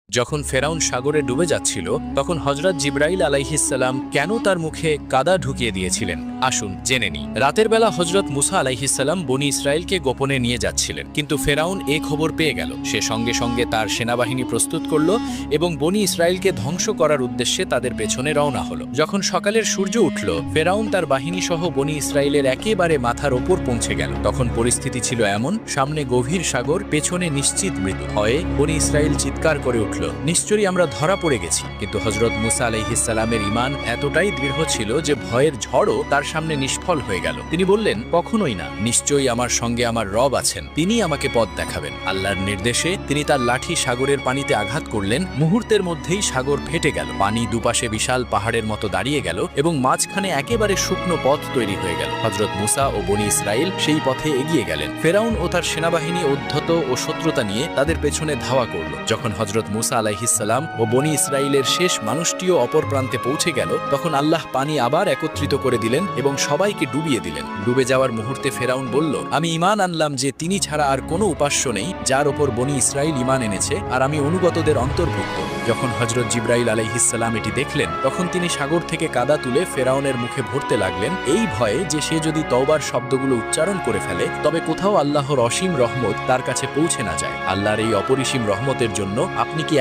যখন ফেরাউন সাগরে ডুবে যাচ্ছিল তখন হযরত জিবরাইল আলাইহিসসালাম কেন তার মুখে কাদা ঢুকিয়ে দিয়েছিলেন আসুন জেনে নিই। রাতের বেলা হযরত মুসা আলাইহিসসালাম বনি ইসরায়েলকে গোপনে নিয়ে যাচ্ছিলেন, কিন্তু ফেরাউন এ খবর পেয়ে গেল। সে সঙ্গে সঙ্গে তার সেনাবাহিনী প্রস্তুত করল এবং বনি ইসরায়েলকে ধ্বংস করার উদ্দেশ্যে তাদের পেছনে রওনা হলো। যখন সকালের সূর্য উঠল, ফেরাউন তার বাহিনী সহ বনি ইসরায়েলের একেবারে মাথার ওপর পৌঁছে গেল। তখন পরিস্থিতি ছিল এমন, সামনে গভীর সাগর, পেছনে নিশ্চিত মৃত্যু। ভয়ে বনি ইসরায়েল চিৎকার করে উঠল, নিশ্চয়ই আমরা ধরা পড়ে গেছি। কিন্তু হযরত মুসা আলাইহিসসালামের ঈমান এতটাই দৃঢ় ছিল যে ভয়ের ঝড়ও তার সামনে নিষ্ফল হয়ে গেল। তিনি বললেন, কখনোই না, নিশ্চয়ই আমার সঙ্গে আমার রব আছেন, তিনি আমাকে পথ দেখাবেন। আল্লাহর নির্দেশে তিনি তার লাঠি সাগরের পানিতে আঘাত করলেন। মুহূর্তের মধ্যেই সাগর ফেটে গেল, পানি দুপাশে বিশাল পাহাড়ের মতো দাঁড়িয়ে গেল এবং মাঝখানে একেবারে শুকনো পথ তৈরি হয়ে গেল। হযরত মুসা ও বনি ইসরায়েল সেই পথে এগিয়ে গেলেন। ফেরাউন ও তার সেনাবাহিনী উদ্ধত ও শত্রুতা নিয়ে তাদের পেছনে ধাওয়া করল। যখন হযরত মুসা আলাইহিসসালাম ও বনি ইসরায়েলের শেষ মানুষটিও অপর প্রান্তে পৌঁছে গেল, তখন আল্লাহ পানি আবার একত্রিত করে দিলেন এবং সবাইকে ডুবিয়ে দিলেন। ডুবে যাওয়ার মুহূর্তে ফেরাউন বলল, আমি ঈমান আনলাম যে তিনি ছাড়া আর কোনো উপাস্য নেই যার ওপর বনি ইসরায়েল ঈমান এনেছে, আর আমি অনুগতদের অন্তর্ভুক্ত। যখন হযরত জিবরাইল আলাইহিসসালাম এটি দেখলেন, তখন তিনি সাগর থেকে কাদা তুলে ফেরাউনের মুখে ভরতে লাগলেন, এই ভয়ে যে সে যদি তওবার শব্দগুলো উচ্চারণ করে ফেলে তবে কোথাও আল্লাহর অসীম রহমত তার কাছে পৌঁছে না যায়। আল্লাহর এই অপরিসীম রহমতের জন্য আপনি কি